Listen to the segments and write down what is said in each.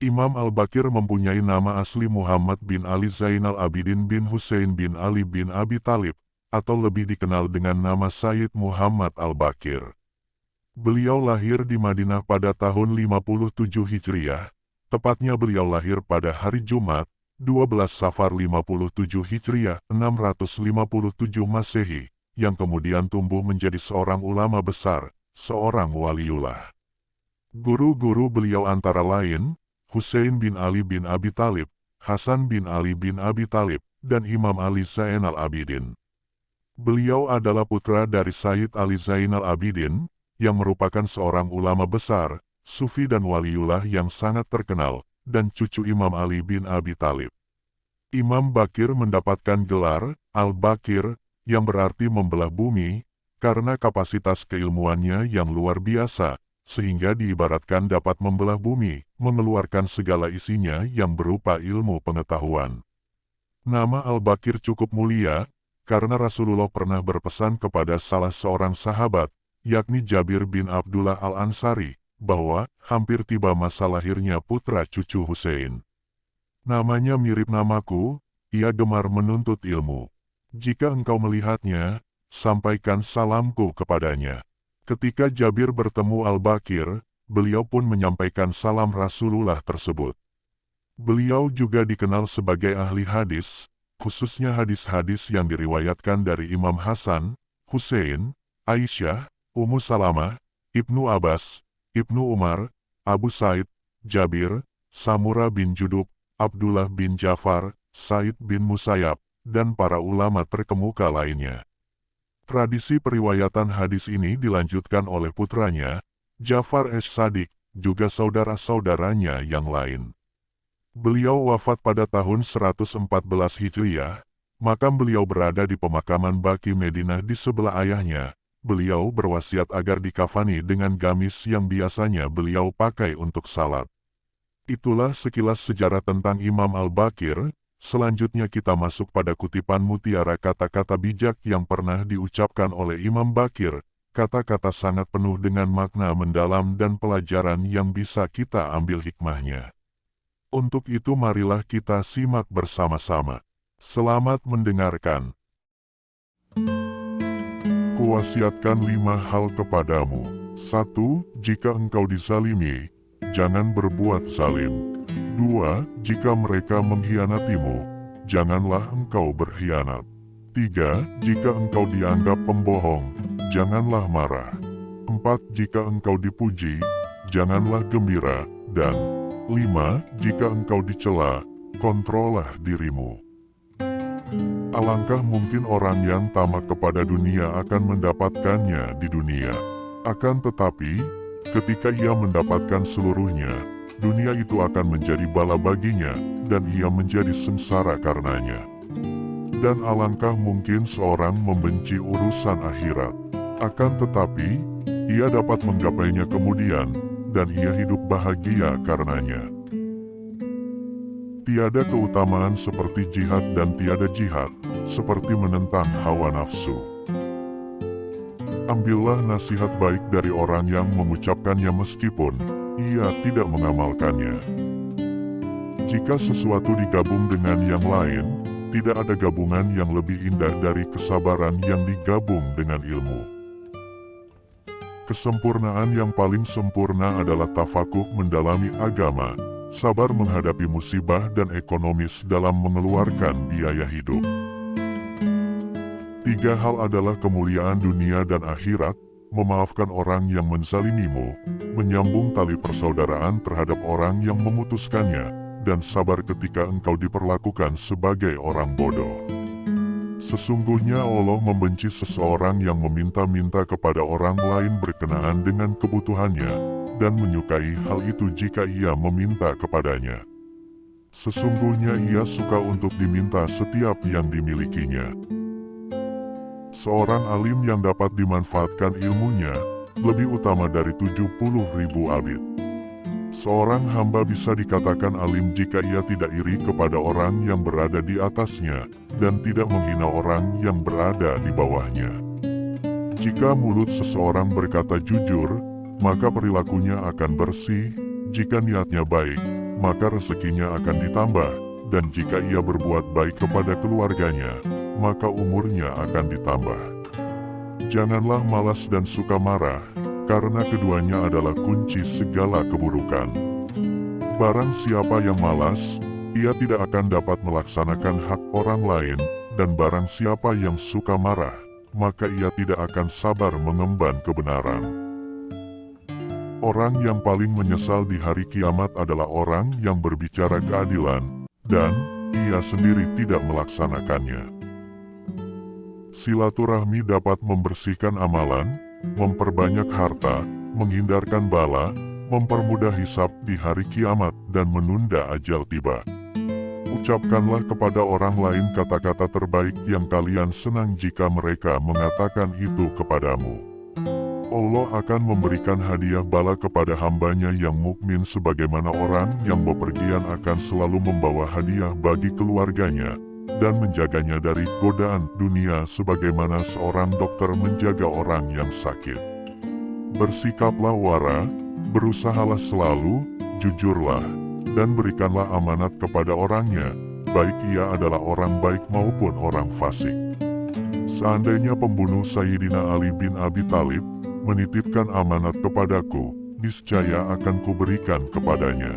Imam Al-Baqir mempunyai nama asli Muhammad bin Ali Zainal Abidin bin Husain bin Ali bin Abi Thalib, atau lebih dikenal dengan nama Sayyid Muhammad Al-Baqir. Beliau lahir di Madinah pada tahun 57 Hijriah, tepatnya beliau lahir pada hari Jumat, 12 Safar 57 Hijriah, 657 Masehi, yang kemudian tumbuh menjadi seorang ulama besar, seorang waliullah. Guru-guru beliau antara lain, Husain bin Ali bin Abi Thalib, Hasan bin Ali bin Abi Thalib, dan Imam Ali Zainal Abidin. Beliau adalah putra dari Sayyid Ali Zainal Abidin, yang merupakan seorang ulama besar, sufi dan waliullah yang sangat terkenal, dan cucu Imam Ali bin Abi Thalib. Imam Baqir mendapatkan gelar Al-Baqir, yang berarti membelah bumi, karena kapasitas keilmuannya yang luar biasa, sehingga diibaratkan dapat membelah bumi, mengeluarkan segala isinya yang berupa ilmu pengetahuan. Nama Al-Baqir cukup mulia, karena Rasulullah pernah berpesan kepada salah seorang sahabat, yakni Jabir bin Abdullah Al-Ansari, bahwa hampir tiba masa lahirnya putra cucu Husain. Namanya mirip namaku, ia gemar menuntut ilmu. Jika engkau melihatnya, sampaikan salamku kepadanya. Ketika Jabir bertemu Al-Baqir, beliau pun menyampaikan salam Rasulullah tersebut. Beliau juga dikenal sebagai ahli hadis, khususnya hadis-hadis yang diriwayatkan dari Imam Hasan, Husain, Aisyah, Ummu Salamah, Ibnu Abbas, Ibnu Umar, Abu Said, Jabir, Samurah bin Jundub, Abdullah bin Ja'far, Said bin Musayyab, dan para ulama terkemuka lainnya. Tradisi periwayatan hadis ini dilanjutkan oleh putranya, Ja'far as-Shadiq, juga saudara-saudaranya yang lain. Beliau wafat pada tahun 114 Hijriah, makam beliau berada di pemakaman Baqi Madinah di sebelah ayahnya. Beliau berwasiat agar dikafani dengan gamis yang biasanya beliau pakai untuk salat. Itulah sekilas sejarah tentang Imam Al-Baqir. Selanjutnya kita masuk pada kutipan mutiara kata-kata bijak yang pernah diucapkan oleh Imam Baqir. Kata-kata sangat penuh dengan makna mendalam dan pelajaran yang bisa kita ambil hikmahnya. Untuk itu marilah kita simak bersama-sama. Selamat mendengarkan. Kuwasiatkan 5 hal kepadamu. 1. Jika engkau dizalimi, jangan berbuat zalim. 2. Jika mereka mengkhianatimu, janganlah engkau berkhianat. 3. Jika engkau dianggap pembohong, janganlah marah. 4. Jika engkau dipuji, janganlah gembira. Dan 5. Jika engkau dicela, kontrollah dirimu. Alangkah mungkin orang yang tamak kepada dunia akan mendapatkannya di dunia. Akan tetapi, ketika ia mendapatkan seluruhnya, dunia itu akan menjadi bala baginya, dan ia menjadi sengsara karenanya. Dan alangkah mungkin seorang membenci urusan akhirat. Akan tetapi, ia dapat menggapainya kemudian, dan ia hidup bahagia karenanya. Tiada keutamaan seperti jihad dan tiada jihad, seperti menentang hawa nafsu. Ambillah nasihat baik dari orang yang mengucapkannya meskipun ia tidak mengamalkannya. Jika sesuatu digabung dengan yang lain, tidak ada gabungan yang lebih indah dari kesabaran yang digabung dengan ilmu. Kesempurnaan yang paling sempurna adalah tafakuh mendalami agama, sabar menghadapi musibah dan ekonomis dalam mengeluarkan biaya hidup. 3 hal adalah kemuliaan dunia dan akhirat, memaafkan orang yang menzalimimu, menyambung tali persaudaraan terhadap orang yang memutuskannya, dan sabar ketika engkau diperlakukan sebagai orang bodoh. Sesungguhnya Allah membenci seseorang yang meminta-minta kepada orang lain berkenaan dengan kebutuhannya, dan menyukai hal itu jika ia meminta kepadanya. Sesungguhnya ia suka untuk diminta setiap yang dimilikinya. Seorang alim yang dapat dimanfaatkan ilmunya, lebih utama dari 70.000 abid. Seorang hamba bisa dikatakan alim jika ia tidak iri kepada orang yang berada di atasnya, dan tidak menghina orang yang berada di bawahnya. Jika mulut seseorang berkata jujur, maka perilakunya akan bersih. Jika niatnya baik, maka rezekinya akan ditambah, dan jika ia berbuat baik kepada keluarganya, maka umurnya akan ditambah. Janganlah malas dan suka marah, karena keduanya adalah kunci segala keburukan. Barang siapa yang malas, ia tidak akan dapat melaksanakan hak orang lain, dan barang siapa yang suka marah, maka ia tidak akan sabar mengemban kebenaran. Orang yang paling menyesal di hari kiamat adalah orang yang berbicara keadilan, dan ia sendiri tidak melaksanakannya. Silaturahmi dapat membersihkan amalan, memperbanyak harta, menghindarkan bala, mempermudah hisab di hari kiamat, dan menunda ajal tiba. Ucapkanlah kepada orang lain kata-kata terbaik yang kalian senang jika mereka mengatakan itu kepadamu. Allah akan memberikan hadiah bala kepada hambanya yang mukmin sebagaimana orang yang bepergian akan selalu membawa hadiah bagi keluarganya dan menjaganya dari godaan dunia sebagaimana seorang dokter menjaga orang yang sakit. Bersikaplah wara, berusahalah selalu, jujurlah, dan berikanlah amanat kepada orangnya, baik ia adalah orang baik maupun orang fasik. Seandainya pembunuh Sayyidina Ali bin Abi Thalib menitipkan amanat kepadaku, niscaya akan kuberikan kepadanya.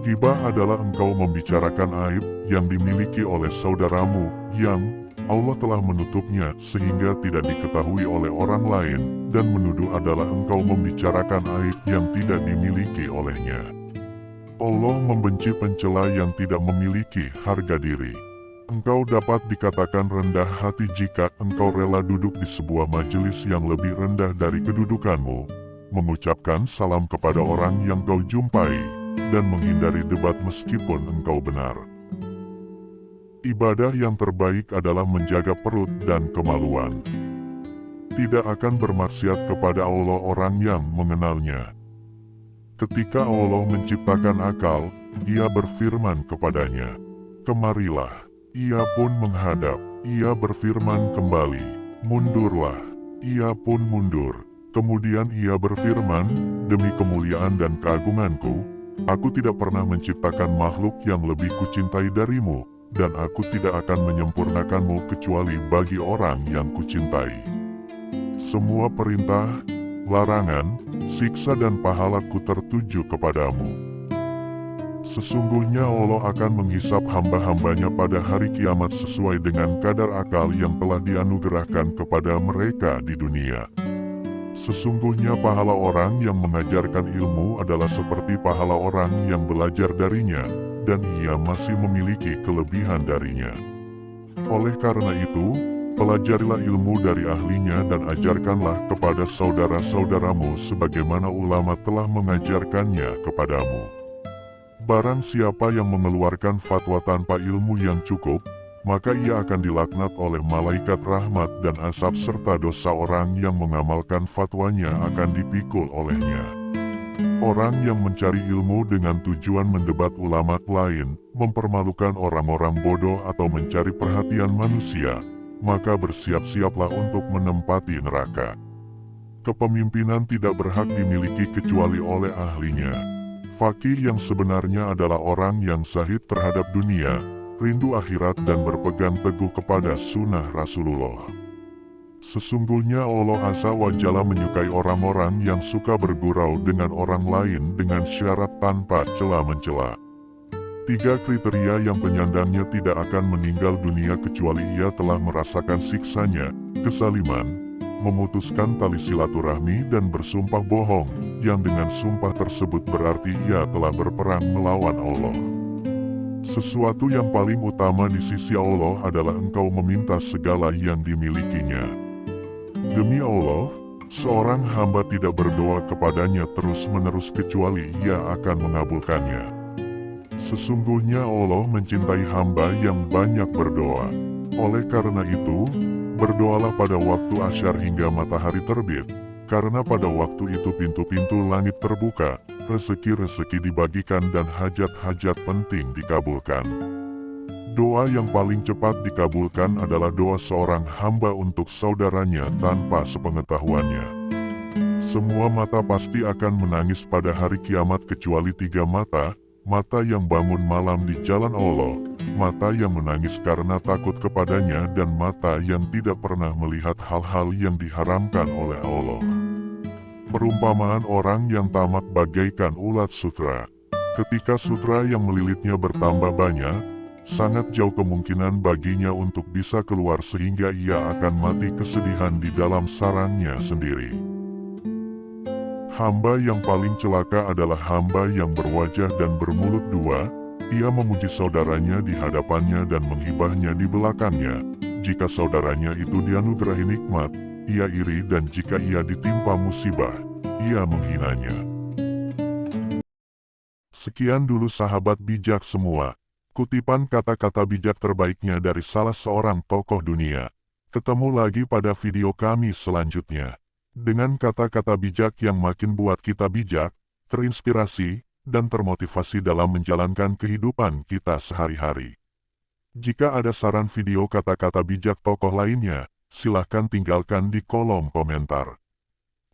Ghibah adalah engkau membicarakan aib yang dimiliki oleh saudaramu, yang Allah telah menutupnya sehingga tidak diketahui oleh orang lain, dan menuduh adalah engkau membicarakan aib yang tidak dimiliki olehnya. Allah membenci pencela yang tidak memiliki harga diri. Engkau dapat dikatakan rendah hati jika engkau rela duduk di sebuah majelis yang lebih rendah dari kedudukanmu, mengucapkan salam kepada orang yang kau jumpai, dan menghindari debat meskipun engkau benar. Ibadah yang terbaik adalah menjaga perut dan kemaluan. Tidak akan bermaksiat kepada Allah orang yang mengenalnya. Ketika Allah menciptakan akal, Ia berfirman kepadanya, "Kemarilah." Ia pun menghadap. Ia berfirman kembali, "Mundurlah." Ia pun mundur. Kemudian Ia berfirman, "Demi kemuliaan dan keagunganku, aku tidak pernah menciptakan makhluk yang lebih kucintai darimu, dan aku tidak akan menyempurnakanmu kecuali bagi orang yang kucintai." Semua perintah, larangan, siksa dan pahalaku tertuju kepadamu. Sesungguhnya Allah akan menghisap hamba-hambanya pada hari kiamat sesuai dengan kadar akal yang telah dianugerahkan kepada mereka di dunia. Sesungguhnya pahala orang yang mengajarkan ilmu adalah seperti pahala orang yang belajar darinya, dan ia masih memiliki kelebihan darinya. Oleh karena itu, pelajarilah ilmu dari ahlinya dan ajarkanlah kepada saudara-saudaramu sebagaimana ulama telah mengajarkannya kepadamu. Barang siapa yang mengeluarkan fatwa tanpa ilmu yang cukup, maka ia akan dilaknat oleh malaikat rahmat dan azab serta dosa orang yang mengamalkan fatwanya akan dipikul olehnya. Orang yang mencari ilmu dengan tujuan mendebat ulama lain, mempermalukan orang-orang bodoh atau mencari perhatian manusia, maka bersiap-siaplah untuk menempati neraka. Kepemimpinan tidak berhak dimiliki kecuali oleh ahlinya. Faqih yang sebenarnya adalah orang yang zahid terhadap dunia, rindu akhirat dan berpegang teguh kepada sunnah Rasulullah. Sesungguhnya Allah Azza wa Jalla menyukai orang-orang yang suka bergurau dengan orang lain dengan syarat tanpa cela-mencela. 3 kriteria yang penyandangnya tidak akan meninggal dunia kecuali ia telah merasakan siksanya: kesaliman, memutuskan tali silaturahmi, dan bersumpah bohong, yang dengan sumpah tersebut berarti ia telah berperang melawan Allah. Sesuatu yang paling utama di sisi Allah adalah engkau meminta segala yang dimilikinya. Demi Allah, seorang hamba tidak berdoa kepadanya terus-menerus kecuali ia akan mengabulkannya. Sesungguhnya Allah mencintai hamba yang banyak berdoa. Oleh karena itu, berdoalah pada waktu asyar hingga matahari terbit, karena pada waktu itu pintu-pintu langit terbuka, rezeki-rezeki dibagikan dan hajat-hajat penting dikabulkan. Doa yang paling cepat dikabulkan adalah doa seorang hamba untuk saudaranya tanpa sepengetahuannya. Semua mata pasti akan menangis pada hari kiamat kecuali 3 mata, mata yang bangun malam di jalan Allah, mata yang menangis karena takut kepadanya dan mata yang tidak pernah melihat hal-hal yang diharamkan oleh Allah. Perumpamaan orang yang tamak bagaikan ulat sutra. Ketika sutra yang melilitnya bertambah banyak, sangat jauh kemungkinan baginya untuk bisa keluar sehingga ia akan mati kesedihan di dalam sarangnya sendiri. Hamba yang paling celaka adalah hamba yang berwajah dan bermulut dua. Ia memuji saudaranya di hadapannya dan menghibahnya di belakangnya. Jika saudaranya itu dianugerahi nikmat, ia iri, dan jika ia ditimpa musibah, ia menghinanya. Sekian dulu sahabat bijak semua. Kutipan kata-kata bijak terbaiknya dari salah seorang tokoh dunia. Ketemu lagi pada video kami selanjutnya. Dengan kata-kata bijak yang makin buat kita bijak, terinspirasi, dan termotivasi dalam menjalankan kehidupan kita sehari-hari. Jika ada saran video kata-kata bijak tokoh lainnya, silahkan tinggalkan di kolom komentar.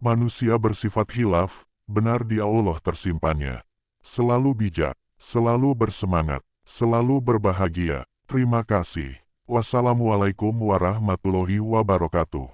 Manusia bersifat khilaf, benar di Allah tersimpannya. Selalu bijak, selalu bersemangat, selalu berbahagia. Terima kasih. Wassalamualaikum warahmatullahi wabarakatuh.